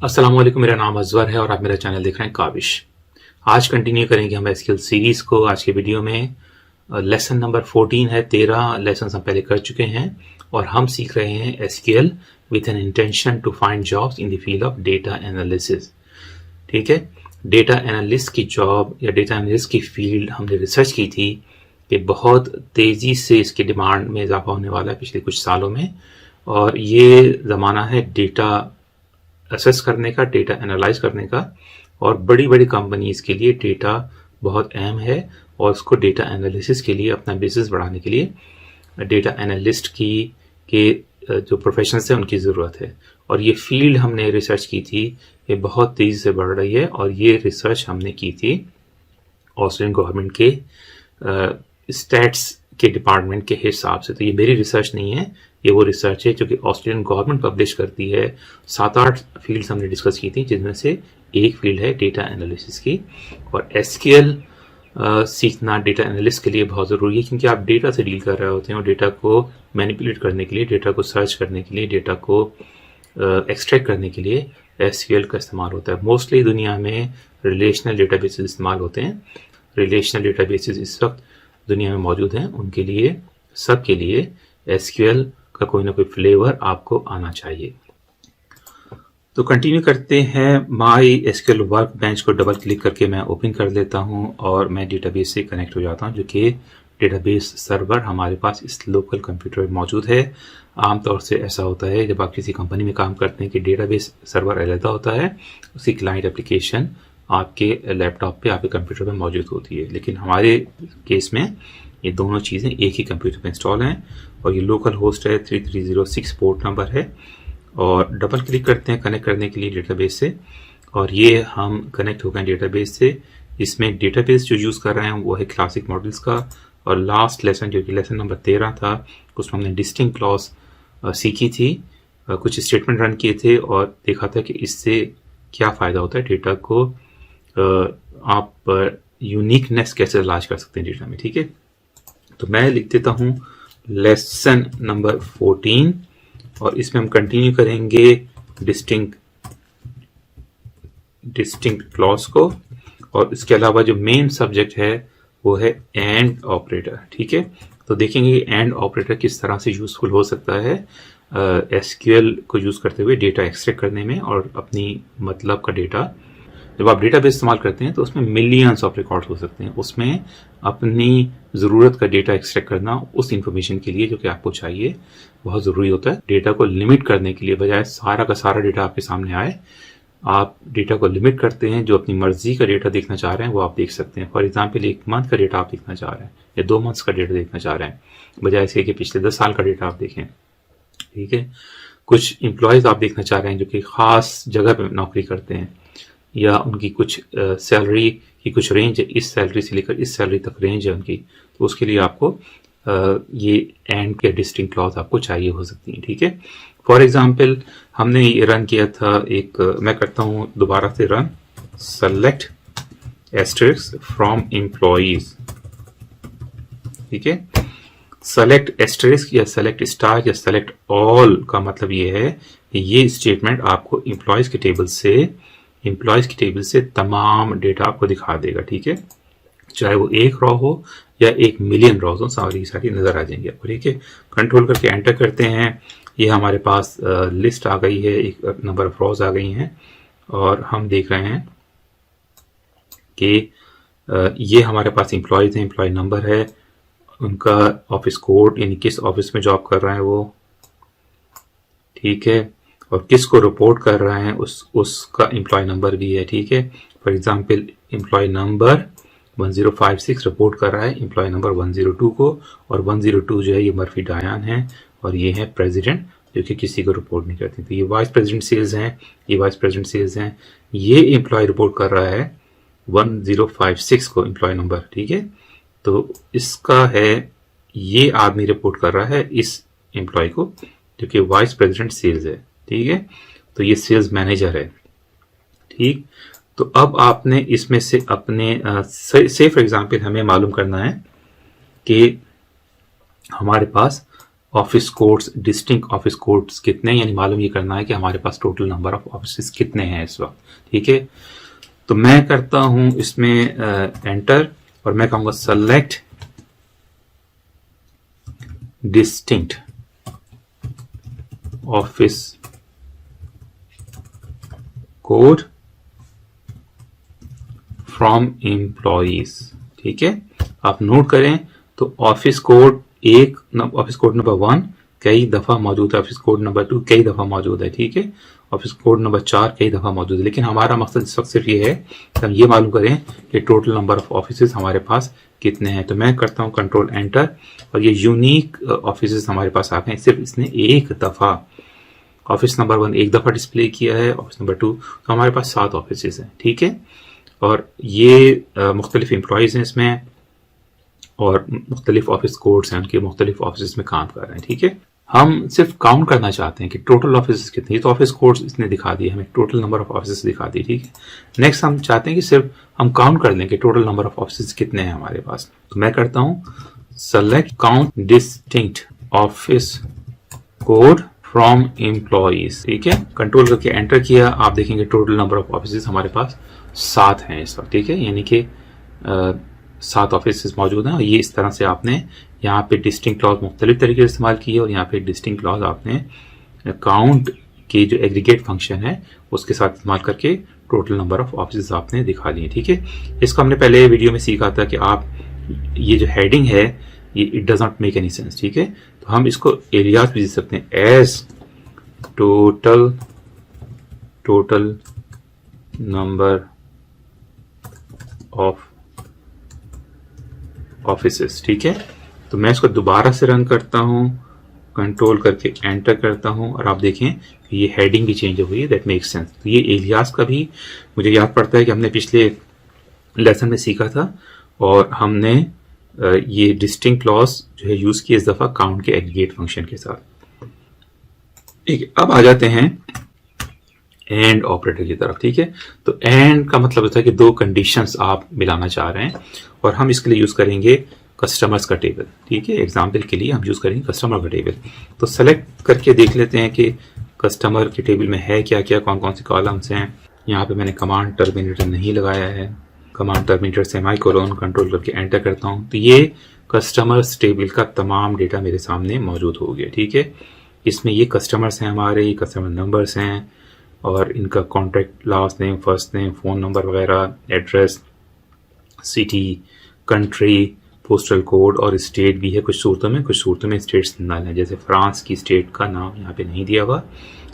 अस्सलाम वालेकुम, मेरा नाम अजवर है और आप मेरा चैनल देख रहे हैं काबिश। आज कंटिन्यू करेंगे हम एसक्यूएल सीरीज को। आज के वीडियो में लेसन नंबर 14 है। 13 लेसन हम पहले कर चुके हैं और हम सीख रहे हैं SQL with an intention to find jobs in the field of data analysis. ठीक है, डेटा एनालिस्ट की जॉब या डेटा एनालिस्ट की फील्ड हमने रिसर्च की थी कि बहुत तेज़ी से इसके डिमांड में इजाफा होने वाला है पिछले कुछ सालों में, और ये ज़माना है डेटा असेस करने का, डेटा एनालाइज करने का, और बड़ी बड़ी कंपनीज के लिए डेटा बहुत अहम है और उसको डेटा एनालिसिस के लिए, अपना बिजनेस बढ़ाने के लिए डेटा एनालिस्ट के जो प्रोफेशनल्स हैं उनकी ज़रूरत है। और ये फील्ड हमने रिसर्च की थी, ये बहुत तेज़ी से बढ़ रही है और ये रिसर्च हमने की थी ऑस्ट्रेलियन गवर्नमेंट के स्टैट्स के डिपार्टमेंट के हिसाब से। तो ये मेरी रिसर्च नहीं है, ये वो रिसर्च है जो कि ऑस्ट्रेलियन गवर्नमेंट पब्लिश करती है। 7-8 फील्ड्स हमने डिस्कस की थी, जिसमें से एक फील्ड है डेटा एनालिसिस की। और एसक्यूएल सीखना डेटा एनालिस्ट के लिए बहुत ज़रूरी है, क्योंकि आप डेटा से डील कर रहे होते हैं और डेटा को मैनिपुलेट करने के लिए, डेटा को सर्च करने के लिए, डेटा को एक्सट्रैक्ट करने के लिए एसक्यूएल का इस्तेमाल होता है। मोस्टली दुनिया में रिलेशनल डेटाबेसेस इस्तेमाल होते हैं। रिलेशनल डेटाबेसेस इस वक्त दुनिया में मौजूद हैं, उनके लिए, सब के लिए एसक्यूएल का कोई ना कोई फ्लेवर आपको आना चाहिए। तो कंटिन्यू करते हैं। माई एसक्यूएल वर्क बेंच को डबल क्लिक करके मैं ओपन कर लेता हूं और मैं डेटाबेस से कनेक्ट हो जाता हूं, जो कि डेटाबेस सर्वर हमारे पास इस लोकल कंप्यूटर में मौजूद है। आमतौर से ऐसा होता है जब आप किसी कंपनी में काम करते हैं कि डेटाबेस सर्वर अलग होता है, उसकी क्लाइंट एप्लीकेशन आपके लैपटॉप पे, आपके कंप्यूटर पे मौजूद होती है। लेकिन हमारे केस में ये दोनों चीज़ें एक ही कंप्यूटर पे इंस्टॉल हैं और ये लोकल होस्ट है, 3306 पोर्ट नंबर है। और डबल क्लिक करते हैं कनेक्ट करने के लिए डेटाबेस से, और ये हम कनेक्ट हो गए डेटाबेस से। इसमें डेटाबेस जो यूज़ कर रहे हैं वो है क्लासिक मॉडल्स का। और लास्ट लेसन जो कि लेसन नंबर 13 था, उसमें हमने डिस्टिंक्ट क्लॉज सीखी थी, कुछ स्टेटमेंट रन किए थे और देखा था कि इससे क्या फ़ायदा होता है, डेटा को आप यूनिकनेस कैसे तलाश कर सकते हैं डेटा में। ठीक है, तो मैं लिख देता हूँ लेसन नंबर 14 और इसमें हम कंटिन्यू करेंगे डिस्टिंक्ट क्लॉज को। और इसके अलावा जो मेन सब्जेक्ट है वो है एंड ऑपरेटर। ठीक है, तो देखेंगे कि एंड ऑपरेटर किस तरह से यूजफुल हो सकता है एसक्यूएल को यूज करते हुए डेटा एक्सट्रैक्ट करने में और अपनी मतलब का डेटा। जब आप डेटाबेस इस्तेमाल करते हैं तो उसमें मिलियंस ऑफ रिकॉर्ड्स हो सकते हैं, उसमें अपनी ज़रूरत का डेटा एक्सट्रैक्ट करना उस इंफॉर्मेशन के लिए जो कि आपको चाहिए बहुत ज़रूरी होता है। डेटा को लिमिट करने के लिए, बजाय सारा का सारा डेटा आपके सामने आए, आप डेटा को लिमिट करते हैं। जो अपनी मर्जी का डेटा देखना चाह रहे हैं वो आप देख सकते हैं। फॉर एग्जाम्पल, 1 मंथ का डेटा आप देखना चाह रहे हैं या 2 मंथ्स का डेटा देखना चाह रहे हैं, बजाय इसके कि पिछले 10 साल का डेटा आप देखें। ठीक है, कुछ एम्प्लॉयज़ आप देखना चाह रहे हैं जो कि ख़ास जगह पर नौकरी करते हैं, या उनकी कुछ सैलरी की कुछ रेंज है, इस सैलरी से लेकर इस सैलरी तक रेंज है उनकी, तो उसके लिए आपको ये एंड के डिस्टिंक्ट क्लॉज आपको चाहिए हो सकती है। ठीक है, फॉर एग्जांपल हमने ये रन किया था, मैं करता हूँ दोबारा से run, select asterisk from employees. ठीक है, सेलेक्ट एस्टरिस्क या सेलेक्ट स्टार या सेलेक्ट ऑल का मतलब ये है कि ये स्टेटमेंट आपको एम्प्लॉयज के टेबल से तमाम डेटा आपको दिखा देगा। ठीक है, चाहे वो 1 रॉ हो या 1 मिलियन रॉ हो, सारी नजर आ जाएंगी आपको। ठीक है, कंट्रोल करके एंटर करते हैं, ये हमारे पास लिस्ट आ गई है, एक नंबर ऑफ रॉज आ गई हैं और हम देख रहे हैं कि ये हमारे पास एम्प्लॉयज हैं, एम्प्लॉय नंबर है, उनका ऑफिस कोड, यानी किस ऑफिस में जॉब कर रहे हैं वो। ठीक है, और किसको रिपोर्ट कर रहे हैं उसका एम्प्लॉय नंबर भी है। ठीक है, for example employ number 1056 report कर रहा है एम्प्लॉय नंबर 102 को, और 102 जो है ये मर्फी डायन है और ये है प्रेसिडेंट जो कि किसी को रिपोर्ट नहीं करती। तो ये वाइस प्रेसिडेंट सेल्स हैं, ये वाइस प्रेसिडेंट सेल्स हैं, ये एम्प्लॉय रिपोर्ट कर रहा है 1056 को एम्प्लॉय नंबर। ठीक है, तो इसका है, ये आदमी रिपोर्ट कर रहा है इस एम्प्लॉय को जो कि वाइस प्रेसिडेंट सेल्स है। ठीक है, तो ये सेल्स मैनेजर है। ठीक, तो अब आपने इसमें से अपने से फॉर एग्जांपल हमें मालूम करना है कि हमारे पास office codes, distinct office codes कितने, यानी मालूम ये करना है कि हमारे पास टोटल नंबर ऑफ ऑफिस कितने हैं इस वक्त। ठीक है, तो मैं करता हूं इसमें एंटर और मैं कहूंगा select distinct office code from employees. ठीक है, आप नोट करें तो office code office code number 1 कई दफा मौजूद है, ऑफिस कोड नंबर 2 कई दफा मौजूद है। ठीक है, ऑफिस कोड नंबर 4 कई दफा मौजूद है, लेकिन हमारा मकसद इस वक्त सिर्फ ये है कि हम ये मालूम करें कि टोटल नंबर ऑफ ऑफिस हमारे पास कितने हैं। तो मैं करता हूं कंट्रोल एंटर और ये यूनिक ऑफिस हमारे पास आ गए। सिर्फ इसने एक दफा ऑफिस नंबर 1 एक दफा डिस्प्ले किया है, ऑफिस नंबर 2, तो हमारे पास 7 ऑफिस हैं। ठीक है, और ये मुख्तलिफ एम्प्लॉयज़ हैं इसमें और मुख्तलिफ ऑफिस कोड्स हैं, उनके मुख्तलिफ ऑफिस में काम कर रहे हैं। ठीक है, हम सिर्फ काउंट करना चाहते हैं कि टोटल ऑफिस कितने, तो ऑफिस कोड्स इसने दिखा दिए, हमें टोटल नंबर ऑफ ऑफिस दिखा दी। ठीक है, नेक्स्ट हम चाहते हैं कि सिर्फ हम काउंट कर लें कि टोटल नंबर ऑफ ऑफिस कितने हैं हमारे पास। तो मैं करता हूं select count distinct office code from employees. ठीक है, कंट्रोल करके एंटर किया, आप देखेंगे टोटल नंबर ऑफ ऑफिस हमारे पास 7 हैं इस वक्त। ठीक है, यानी कि 7 ऑफिस मौजूद हैं और ये इस तरह से आपने यहाँ पे डिस्टिंक्ट क्लॉज मुख्तलिफ तरीके से इस्तेमाल किए और यहाँ पे डिस्टिंक्ट क्लॉज आपने काउंट की जो एग्रीगेट फंक्शन है उसके साथ इस्तेमाल करके टोटल नंबर ऑफ ऑफिस आपने दिखा लिए। ठीक है, इसको हमने पहले वीडियो में सीखा था कि आप ये जो हेडिंग है ये it does not make any sense. ठीक है, तो हम इसको एलियास भी दे सकते हैं as total number of offices. ठीक है, तो मैं इसको दोबारा से रन करता हूं, कंट्रोल करके एंटर करता हूं और आप देखें ये हेडिंग भी चेंज हुई है, दैट मेक्स सेंस। तो ये एलियास का भी मुझे याद पड़ता है कि हमने पिछले लेसन में सीखा था और हमने ये डिस्टिंक्ट क्लॉज जो है यूज किया इस दफा काउंट के एग्रीगेट फंक्शन के साथ। ठीक है, अब आ जाते हैं एंड ऑपरेटर की तरफ। ठीक है, तो एंड का मतलब होता है कि 2 कंडीशंस आप मिलाना चाह रहे हैं और हम इसके लिए यूज करेंगे कस्टमर्स का टेबल। ठीक है, एग्जाम्पल के लिए हम यूज करेंगे कस्टमर का टेबल। तो सेलेक्ट करके देख लेते हैं कि कस्टमर के टेबल में है क्या क्या, कौन कौन से कॉलम्स हैं। यहाँ पे मैंने कमांड टर्मिनेटर नहीं लगाया है, कमांड टर्मिनेटर सेमीकोलन कंट्रोल करके एंटर करता हूँ तो ये कस्टमर्स टेबल का तमाम डेटा मेरे सामने मौजूद हो गया। ठीक है, इसमें ये कस्टमर्स हैं हमारे, ये कस्टमर नंबर्स हैं और इनका contact, last name, first name, phone number वगैरह, address, city, country, postal code और स्टेट भी है कुछ सूरतों में स्टेट्स नल है, जैसे फ्रांस की स्टेट का नाम यहाँ पे नहीं दिया हुआ,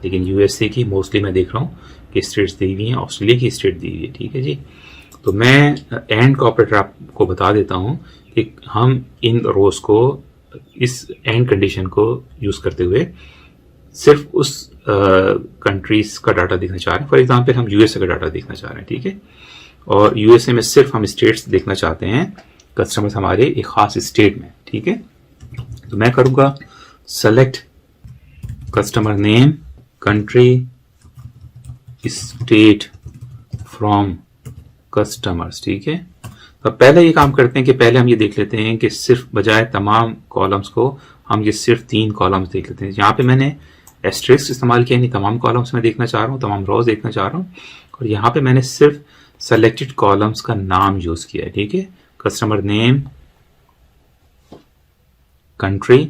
लेकिन यूएसए की मोस्टली मैं देख रहा हूँ कि स्टेट्स दी हुई हैं, ऑस्ट्रेलिया की स्टेट दी हुई है। ठीक है जी, तो मैं एंड का ऑपरेटर आपको बता देता हूँ कि हम इन रोज को, इस एंड कंडीशन को यूज़ करते हुए सिर्फ उस कंट्रीज का डाटा देखना चाह रहे हैं। फॉर एग्जांपल हम यूएसए का डाटा देखना चाह रहे हैं। ठीक है, और यूएसए में सिर्फ हम स्टेट्स देखना चाहते हैं, कस्टमर्स हमारे एक खास स्टेट में। ठीक है, तो मैं करूँगा select customer name, country, state from customers. ठीक है, तो पहले ये काम करते हैं कि पहले हम ये देख लेते हैं कि सिर्फ बजाय तमाम कॉलम्स को हम ये सिर्फ 3 कॉलम्स देख लेते हैं। यहाँ पे मैंने एस्ट्रिक्स इस्तेमाल किया, नहीं तमाम कॉलम्स में देखना चाह रहा हूँ, तमाम रोज देखना चाह रहा हूँ, और यहाँ पे मैंने सिर्फ सेलेक्टेड कॉलम्स का नाम यूज किया है। ठीक है, customer name, country,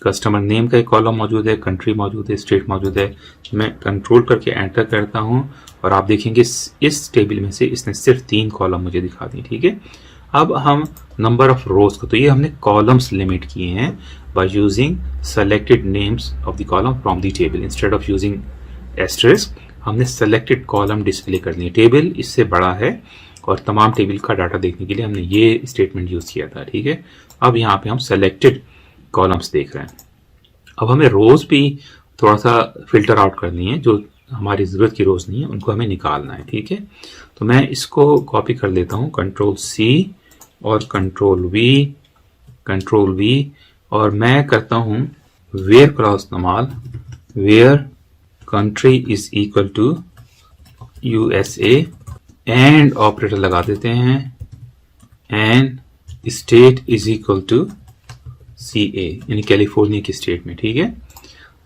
customer name का एक कॉलम मौजूद है, कंट्री मौजूद है, स्टेट मौजूद है। मैं कंट्रोल करके एंटर करता हूं और आप देखेंगे इस टेबल में से इसने सिर्फ 3 कॉलम मुझे दिखा दी। ठीक है, अब हम नंबर ऑफ रोज को, तो ये हमने कॉलम्स लिमिट किए हैं by using selected names of the column from the table. Instead of using asterisk हमने सेलेक्टेड कॉलम डिस्प्ले कर लिए। टेबल इससे बड़ा है और तमाम टेबल का डाटा देखने के लिए हमने ये स्टेटमेंट यूज किया था। ठीक है, अब यहाँ पे हम सेलेक्टेड कॉलम्स देख रहे हैं। अब हमें रोज भी थोड़ा सा फिल्टर आउट करनी है, जो हमारी जरूरत की रोज नहीं है उनको हमें निकालना है। ठीक है, तो मैं इसको कॉपी कर लेता हूँ, कंट्रोल सी और कंट्रोल वी, और मैं करता हूँ वेयर क्लॉज इस्तेमाल, where country is equal to USA, and operator लगा देते हैं, and state is equal to CA, यानी कैलिफोर्निया की स्टेट में। ठीक है,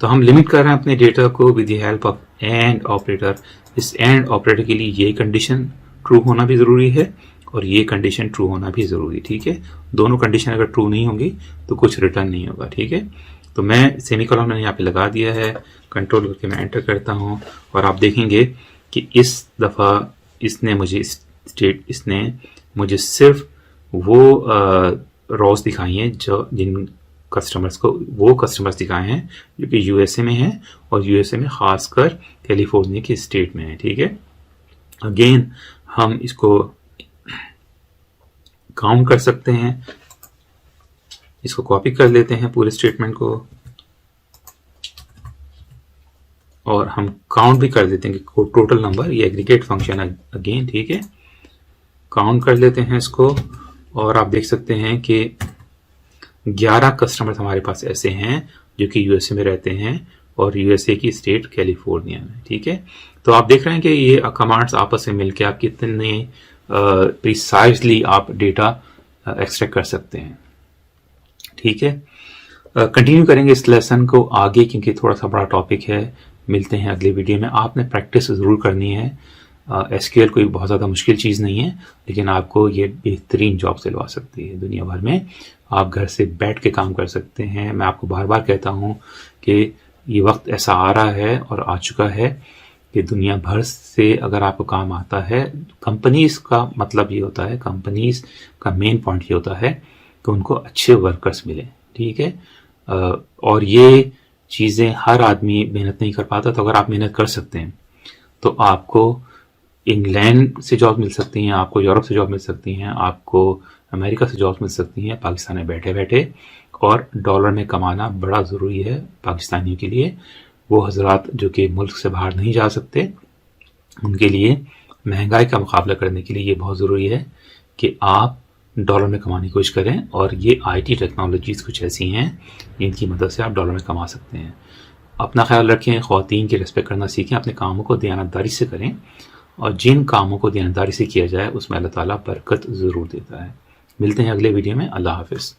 तो हम लिमिट कर रहे हैं अपने डेटा को with the help of and operator. इस एंड ऑपरेटर के लिए ये कंडीशन ट्रू होना भी ज़रूरी है और ये कंडीशन ट्रू होना भी ज़रूरी। ठीक है, दोनों कंडीशन अगर ट्रू नहीं होंगी तो कुछ रिटर्न नहीं होगा। ठीक है, तो मैं सेमीकोलन मैंने यहाँ पे लगा दिया है, कंट्रोल करके मैं एंटर करता हूँ और आप देखेंगे कि इस दफ़ा इसने मुझे सिर्फ वो रॉस दिखाई हैं जिन कस्टमर्स को वो कस्टमर्स दिखाए हैं जो कि यूएसए में हैं और यूएसए में खासकर कैलिफोर्निया की स्टेट में है। ठीक है, अगेन हम इसको काउंट कर सकते हैं, इसको कॉपी कर लेते हैं पूरे स्टेटमेंट को और हम काउंट भी कर देते हैं कि टोटल नंबर, ये एग्रीगेट फंक्शन अगेन। ठीक है, काउंट कर लेते हैं इसको और आप देख सकते हैं कि 11 कस्टमर्स हमारे पास ऐसे हैं जो कि यूएसए में रहते हैं और यूएसए की स्टेट कैलिफोर्निया में। ठीक है, तो आप देख रहे हैं कि ये कमांड्स आपस में मिलकर आप कितने प्रिसाइजली आप डेटा एक्सट्रैक्ट कर सकते हैं। ठीक है, कंटिन्यू करेंगे इस लेसन को आगे क्योंकि थोड़ा सा बड़ा टॉपिक है। मिलते हैं अगले वीडियो में। आपने प्रैक्टिस ज़रूर करनी है। एसक्यूएल कोई बहुत ज़्यादा मुश्किल चीज़ नहीं है, लेकिन आपको ये बेहतरीन जॉब दिलवा सकती है दुनिया भर में। आप घर से बैठ के काम कर सकते हैं। मैं आपको बार बार कहता हूँ कि ये वक्त ऐसा आ रहा है और आ चुका है कि दुनिया भर से अगर आपको काम आता है, कंपनीज का मतलब ये होता है, कंपनीज का मेन पॉइंट ये होता है कि उनको अच्छे वर्कर्स मिले। ठीक है, और ये चीज़ें हर आदमी मेहनत नहीं कर पाता। तो अगर आप मेहनत कर सकते हैं तो आपको इंग्लैंड से जॉब मिल सकती हैं, आपको यूरोप से जॉब मिल सकती हैं, आपको अमेरिका से जॉब मिल सकती हैं पाकिस्तान में बैठे बैठे। और डॉलर में कमाना बड़ा ज़रूरी है पाकिस्तानियों के लिए। वो हजरात जो कि मुल्क से बाहर नहीं जा सकते, उनके लिए महंगाई का मुकाबला करने के लिए ये बहुत ज़रूरी है कि आप डॉलर में कमाने की कोशिश करें। और ये आईटी टेक्नोलॉजीज़ कुछ ऐसी हैं जिनकी मदद से आप डॉलर में कमा सकते हैं। अपना ख्याल रखें, ख़वातीन की रिस्पेक्ट करना सीखें, अपने कामों को दयानतदारी से करें और जिन कामों को दयानतदारी से किया जाए उसमें अल्लाह ताला बरकत ज़रूर देता है। मिलते हैं अगले वीडियो में। अल्लाह हाफ़िज़।